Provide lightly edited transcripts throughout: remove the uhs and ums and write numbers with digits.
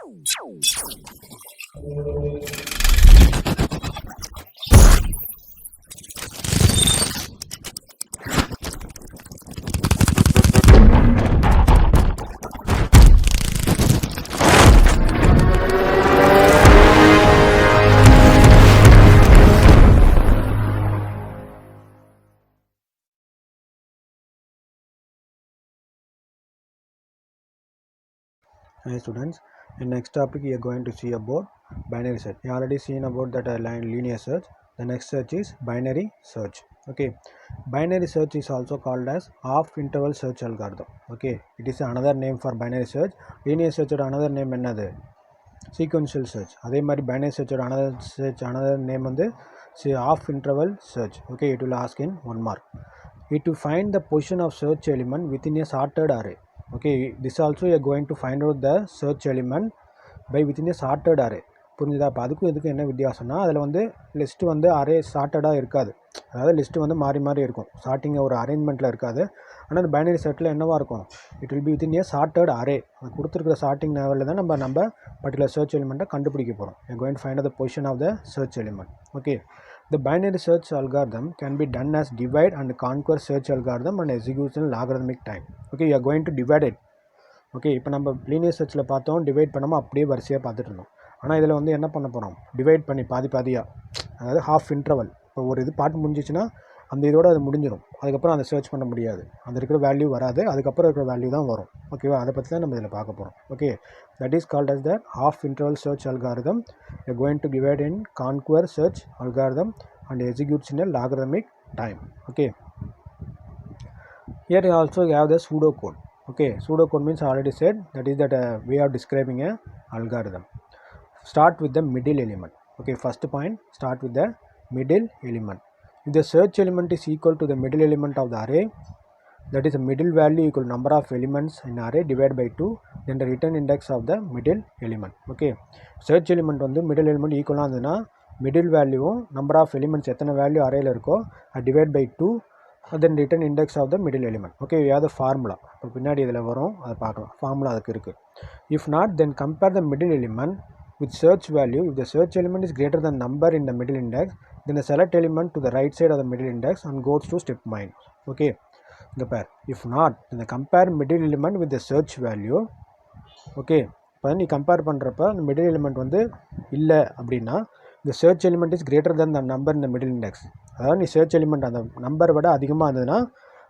Hi students, in next topic we are going to see about binary search. You already seen about that linear search. The next search is binary search. Okay, binary search is also called as half interval search algorithm. Okay, it is another name for binary search. Linear search or another name another sequential search. அதே மாதிரி binary search or another name வந்து half interval search. Okay, it will ask in 1 mark. It to find the position of search element within a sorted array. Okay, this also you are going to find out the search element by within a sorted array. புரிஞ்சுதா? அப்போ அதுக்கும் இதுக்கும் என்ன வித்தியாசம்னா அதில் வந்து list வந்து array சார்ட்டடாக இருக்காது. அதாவது லிஸ்ட்டு வந்து மாறி மாறி இருக்கும். சார்ட்டிங் ஒரு அரேஞ்ச்மெண்ட்டில் இருக்காது. ஆனால் அந்த பைனரி செட்டில் என்னவாக இருக்கும்? It will be within a sorted array. அது கொடுத்துருக்கிற சார்ட்டிங் லெவலில் தான் நம்ம பர்டிகுலர் சர்ச் எலிமெண்ட்டை கண்டுபிடிக்க போகிறோம். You are going to find the position of the search element. Okay, the binary search algorithm can be done as divide and conquer search algorithm and execution logarithmic time. Okay, you are going to divide it. Okay, இப்போ நம்ம linear சர்ச்சில் பார்த்தோம், divide பண்ணாமல் அப்படியே வரிசையாக பார்த்துட்டு இருந்தோம். ஆனால் இதில் வந்து என்ன பண்ண போகிறோம்? டிவைட் பண்ணி பாதி பாதியாக, அதாவது ஹாஃப் இன்டர்வல். இப்போ ஒரு இது பாட்டு முடிஞ்சிச்சுன்னா அந்த இதோடு அது முடிஞ்சிடும். அதுக்கப்புறம் அதை சர்ச் பண்ண முடியாது. அந்த இருக்கிற வேல்யூ வராது, அதுக்கப்புறம் இருக்கிற வேல்யூ தான் வரும். ஓகேவா? அதை பற்றி தான் நம்ம இதில் பார்க்க போகிறோம். Okay, that is called as the half interval search algorithm. You are going to divide in conquer search algorithm and executes in a logarithmic time. Okay, here you also have the pseudo code. Okay, pseudo code means I already said that is that way of describing a algorithm. Start with the middle element. Okay, first point, start with the middle element. If the search element is equal to the middle element of the array, that is a middle value equal number of elements in array divided by 2, then the return index of the middle element. Okay, search element வந்து middle element equal ஆனதுன்னா middle value number of elements எத்தனை value அரேயில் இருக்கோ அது divide by 2, then return index of the middle element. Okay, we have the formula. இப்போ பின்னாடி இதில் வரும், அதை பார்க்கலாம். ஃபார்முலா அதுக்கு இருக்குது. If not, then compare the middle element with search value. If the search element is greater than number in the middle index, then the select element to the right side of the middle index and goes to step minus. Okay, the pair. If not, then the compare middle element with the search value. Okay, இப்போ நீ compare பண்ணுறப்ப அந்த middle element வந்து இல்லை அப்படின்னா the search element is greater than the number in the middle index. அதாவது நீ search element அந்த நம்பரை விட அதிகமாக இருந்ததுன்னா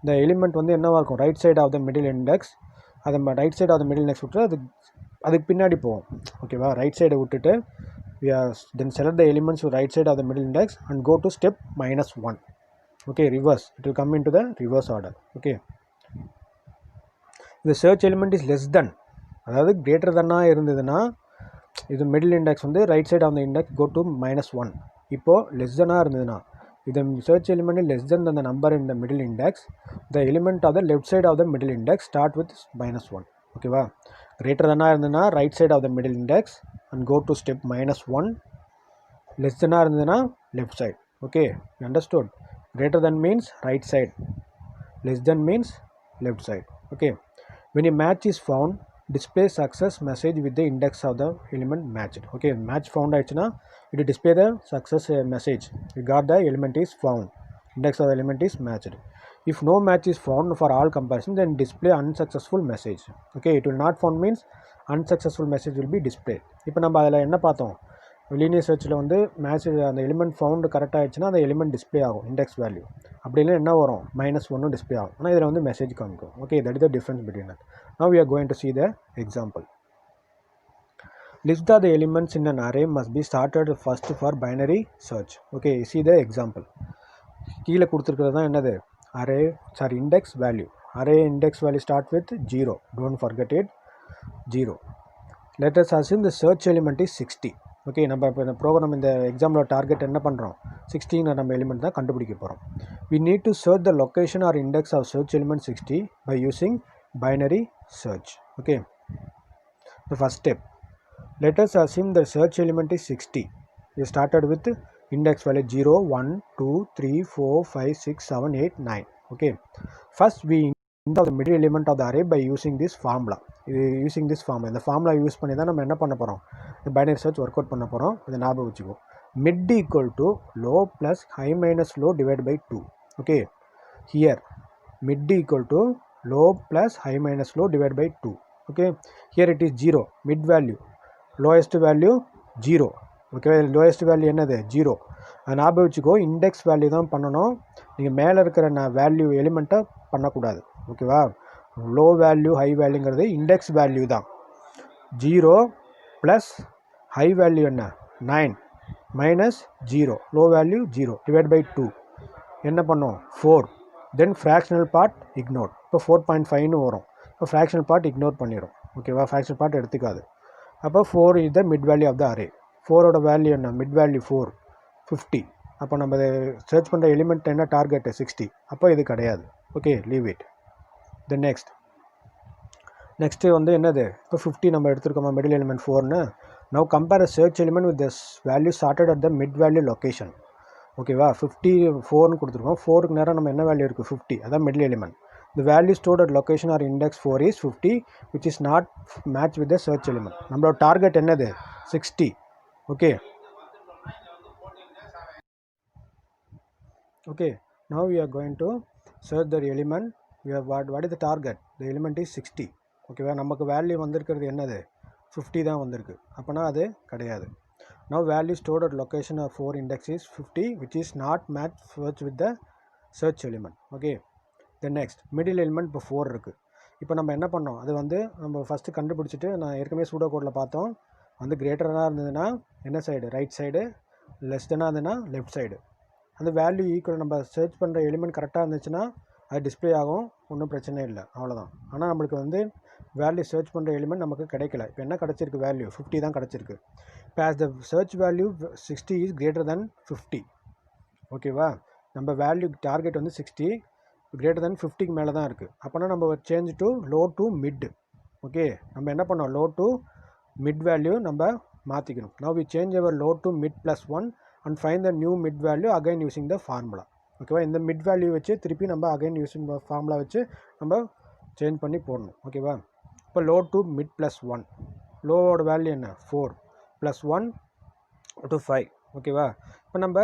இந்த எலிமெண்ட் வந்து என்னவாக இருக்கும்? Right side of the middle index. அதை right side of the middle index விட்டு அதுக்கு பின்னாடி போவோம். ஓகேவா? ரைட் சைடை விட்டுட்டு then select the elements to right side of the middle index and go to step -1. Okay, reverse. It will come into the reverse order. Okay, the search element is less than, அதாவது greater தன்னாக இருந்ததுன்னா இது middle index வந்து right side of the index go to -1. இப்போது less தென்னாக இருந்ததுன்னா இது search element is less than the number in the middle index, the element of the left side of the middle index start with -1. ஓகேவா? Greater தன்னாக இருந்ததுன்னா right side of the middle index and go to step -1. Less தென்னாக இருந்ததுன்னா left side. Okay, you understood? Greater than means right side, less than means left side. Okay, when a match is found, display success message with the index of the element matched. Okay, match found ஆயிடுச்சுன்னா it will display the success message. You got the element is found, index of the element is matched. If no match is found for all comparison, then display unsuccessful message. Okay, it will not found means unsuccessful message will be displayed. இப்போ நம்ம அதில் என்ன பார்த்தோம்? Linear சர்ச்சில் வந்து match அந்த element found கரெக்டாக ஆகிடுச்சுன்னா அந்த எலிமெண்ட் டிஸ்பிளே ஆகும், இண்டெக்ஸ் வேல்யூ. அப்படி இல்லை என்ன வரும்? -1 டிஸ்பிளே ஆகும். ஆனால் இதில் வந்து மெசேஜ் காமிக்கும். Okay, that is the difference between that. Now we are going to see the example. List of the elements in an array must be started first for binary search. Okay, see the example. கீழே கொடுத்துருக்கிறது தான் என்னது? index value. Array index value start with 0. Don't forget it, 0. Let us assume the search element is 60. Okay, நம்ம இப்போ இந்த program இந்த எக்ஸாம்பிளோட target என்ன பண்ணுறோம்? 16 நம்ம எலிமெண்ட் தான் கண்டுபிடிக்க போகிறோம். We need to search the location or index of search element 60 by using binary search. Okay, the first step, let us assume the search element is 60. We started with index value 0, 1, 2, 3, 4, 5, 6, 7, 8, 9. Okay, first we enter the middle element of the array by using this formula. இது using this formula, இந்த formula use பண்ணி தான் நம்ம என்ன பண்ண போகிறோம், இந்த binary search work out பண்ண போகிறோம். இதை ஞாபகம் வச்சுக்கோ. Mid equal to low plus high minus low divide by 2. Okay, here mid equal to low plus high minus low divide by 2. Okay, here it is 0. Mid value, lowest value 0. Okay, lowest value என்னது 0. அதை ஞாபகம் வச்சுக்கோ. Index value தான் பண்ணணும், நீங்கள் மேலே இருக்கிற value எலிமெண்ட்டை பண்ணக்கூடாது. ஓகேவா, லோ வேல்யூ ஹை வேல்யூங்கிறது இண்டெக்ஸ் வேல்யூ தான். 0 ப்ளஸ் ஹை வேல்யூ என்ன 9 minus 0, low value 0 divide by 2 என்ன பண்ணோம் 4. Then fractional part ignore. இப்போ 4.5ன்னு வரும். இப்போ ஃப்ராக்ஷனல் பார்ட் இக்னோர் பண்ணிடும். ஓகேவா, ஃப்ராக்ஷனல் பார்ட் எடுத்துக்காது. அப்போ 4 is the mid value of the array. 4ஓட வேல்யூ என்ன, மிட் வேல்யூ 4, 50. அப்போ நம்ம சர்ச் பண்ணுற எலிமெண்ட் என்ன, டார்கெட்டு 60. அப்போ இது கிடையாது. Okay, leave it. Then next வந்து என்னது, இப்போ 50 நம்ம எடுத்துருக்கோமா மிடில் எலிமெண்ட் 4ன்னு. Now compare search element with this value started at the mid value location. ஓகேவா, 54ன்னு கொடுத்துருக்கோம். 4க்கு நேரம் நம்ம என்ன வேல்யூ இருக்குது 50, அதான் middle element. The value stored at location or index 4 is 50, which is not matched with the search element. நம்மளோட target என்னது 60. Okay, now we are going to search the element. We have what is the target, the element is 60. ஓகேவா, நமக்கு value வந்திருக்கிறது என்னது 50 தான் வந்திருக்கு. அப்போனா அது கிடையாது. Now value stored at location of 4 index is 50, which is not matched search with the search element. Okay, then next middle element இப்போ 4 இருக்குது. இப்போ நம்ம என்ன பண்ணோம், அது வந்து நம்ம ஃபஸ்ட்டு கண்டுபிடிச்சிட்டு, நான் ஏற்கனவே சூடோ கோடில் பார்த்தோம், வந்து கிரேட்டராக இருந்ததுன்னா என்ன சைடு, ரைட் சைடு, லெஸ் தெனாக இருந்ததுன்னா லெஃப்ட் சைடு. அந்த வேல்யூ ஈக்குவல், நம்ம சர்ச் பண்ணுற எலிமெண்ட் கரெக்டாக இருந்துச்சுன்னா அது டிஸ்பிளே ஆகும், ஒன்றும் பிரச்சனை இல்லை, அவ்வளோதான். ஆனால் நம்மளுக்கு வந்து வேல்யூ சர்ச் பண்ணுற எலிமெண்ட் நமக்கு கிடைக்கல. இப்போ என்ன கிடச்சிருக்கு, வேல்யூ 50 தான் கிடச்சிருக்கு. இப்போ as the church value 60 is greater than 50. ஓகேவா, நம்ம வேல்யூ டார்கெட் வந்து 60 கிரேட்டர் தென் 50க்கு மேலே தான் இருக்குது. அப்போனா நம்ம change to low to mid. Okay, நம்ம என்ன பண்ணோம், லோ டு மிட் வேல்யூ நம்ம மாற்றிக்கணும். Now we change our low to mid plus 1 and find the new mid value again using the formula. ஓகேவா, இந்த மிட் வேல்யூ வச்சு திருப்பி நம்ம அகைன் யூஸிங் ஃபார்முலா வச்சு நம்ம சேஞ்ச் பண்ணி போடணும். ஓகேவா, இப்போ லோ டு மிட் ப்ளஸ் 1, லோவோட வேல்யூ என்ன 4 ப்ளஸ் 1 டு 5. ஓகேவா, இப்போ நம்ம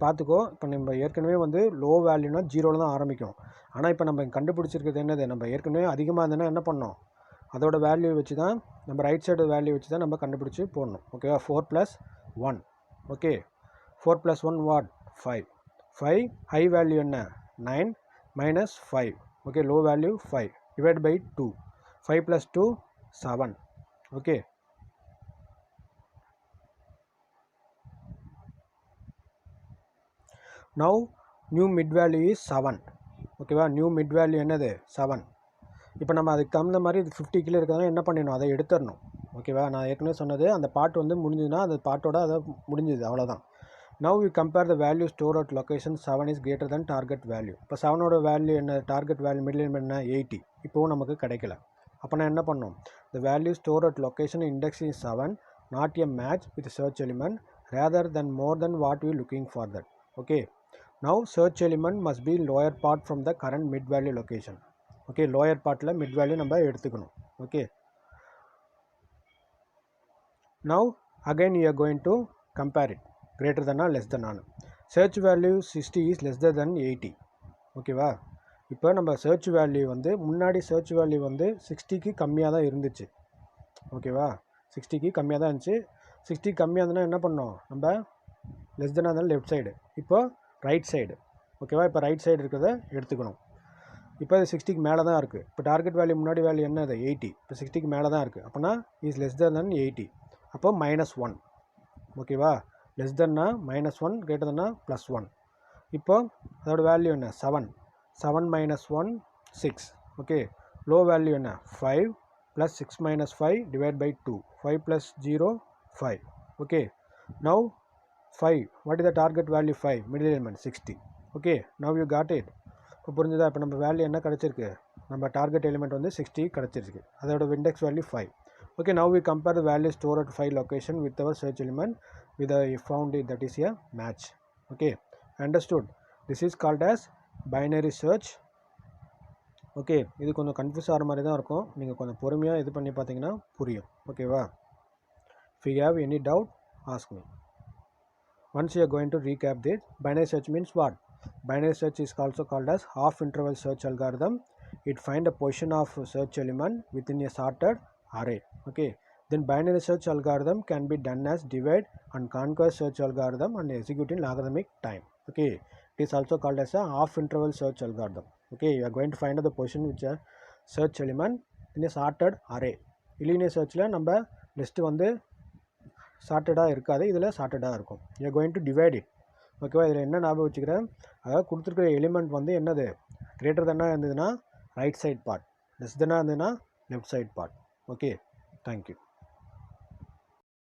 பார்த்துக்கோ, இப்போ நம்ம ஏற்கனவே வந்து லோ வேல்யூனா 0ல் தான் ஆரம்பிக்கும். ஆனால் இப்போ நம்ம கண்டுபிடிச்சிருக்கிறது என்னது, நம்ம ஏற்கனவே அதிகமாக இருந்ததுன்னா என்ன பண்ணோம், அதோட வேல்யூ வச்சு தான், நம்ம ரைட் சைடு வேல்யூ வச்சு தான் நம்ம கண்டுபிடிச்சி போடணும். ஓகேவா, 4 plus 1. Okay, 4 plus 1 what 5. 5 high value என்ன 9 minus 5. Okay, low value 5 divide by 2. 5 plus 2 7. Okay, now new mid value is 7. ஓகேவா, நியூ மிட் வேல்யூ என்னது 7. இப்போ நம்ம அதுக்கு தகுந்த மாதிரி இது 50 கிலோ இருக்கிறதுனா என்ன பண்ணிடணும், அதை எடுத்துடணும். ஓகேவா, நான் ஏற்கனவே சொன்னது, அந்த பார்ட் வந்து முடிஞ்சதுன்னா அந்த பார்ட்டோட அதை முடிஞ்சுது, அவ்வளோதான். now we compare the value stored at location 7 is greater than target value. இப்போ 7ஓட வேல்யூ என்ன, டார்கெட் வேல்யூ மிடில் எலிமெண்ட் என்ன 80. இப்போவும் நமக்கு கிடைக்கல. அப்போ நான் என்ன பண்ணோம், the value stored at location index is 7, not a match with search element, rather than more than what we looking for that. Okay, now search element must be lower part from the current mid value location. Okay, lower partல mid value நம்ம எடுத்துக்கணும். Okay, now again we are going to compare it, greater than or less than or. search value 60 is less than 80. ஓகேவா, இப்போ நம்ம search value வந்து முன்னாடி search value வந்து 60க்கு கம்மியாக தான் இருந்துச்சு. ஓகேவா, 60க்கு கம்மியாக தான் இருந்துச்சு. 60 கம்மியாக இருந்ததுன்னா என்ன பண்ணோம், நம்ம லெஸ் தெனாக இருந்தாலும் லெஃப்ட் சைடு, இப்போ ரைட் சைடு. ஓகேவா, இப்போ ரைட் சைடு இருக்கிறத எடுத்துக்கணும். இப்போ அது 60க்கு மேலே தான் இருக்குது. இப்போ டார்கெட் வேல்யூ முன்னாடி வேல்யூ என்ன, அது 80. இப்போ 60க்கு மேலே தான் இருக்குது. அப்போனா இஸ் லெஸ் தென் 80. அப்போ -1. ஓகேவா, லெஸ் தென்னா -1, கிரேட்டர் தென்னா +1. இப்போ அதோட வேல்யூ என்ன 7. 7 minus 1 6. ஓகே, லோ வேல்யூ என்ன 5 + 6 - 5 divide by 2. 5 + 0 5. Okay, now 5, what is the target value 5, middle element 60. Okay, now you got it. இப்போ புரிஞ்சுதா, இப்போ நம்ம வேல்யூ என்ன கிடச்சிருக்கு, நம்ம டார்கெட் எலிமெண்ட் வந்து 60 கிடச்சிருக்கு, அதோட index value 5. Okay, now we compare the value stored at 5 location with our search element with a found it, that is a match. Okay, understood. This is called as binary search okay, இது கொஞ்சம் confuse ஆகிற மாதிரி தான் இருக்கும். நீங்கள் கொஞ்சம் பொறுமையாக இது பண்ணி பார்த்தீங்கன்னா புரியும். ஓகேவா? If you have any doubt, ask me. Once you are going to recap this, binary search means what? Binary search is also called as half interval search algorithm. It finds a position of search element within a sorted array. Okay. Then binary search algorithm can be done as divide and conquer search algorithm and execute in logarithmic time. Okay. It is also called as a half interval search algorithm. Okay. You are going to find out the position which a search element in a sorted array. Linear search la நம்ம list வந்து சார்ட்டடாக இருக்காது, இதில் சார்ட்டடாக இருக்கும். You are going to divide it. ஓகேவா? இதில் என்ன ஞாபகம் வச்சுக்கிறேன், அதாவது கொடுத்துருக்குற எலிமெண்ட் வந்து என்னது, கிரேட்டர் தென்னாக இருந்ததுன்னா ரைட் சைட் பார்ட், லெஸ் தென்னாக இருந்ததுன்னா left side part. Okay, thank you.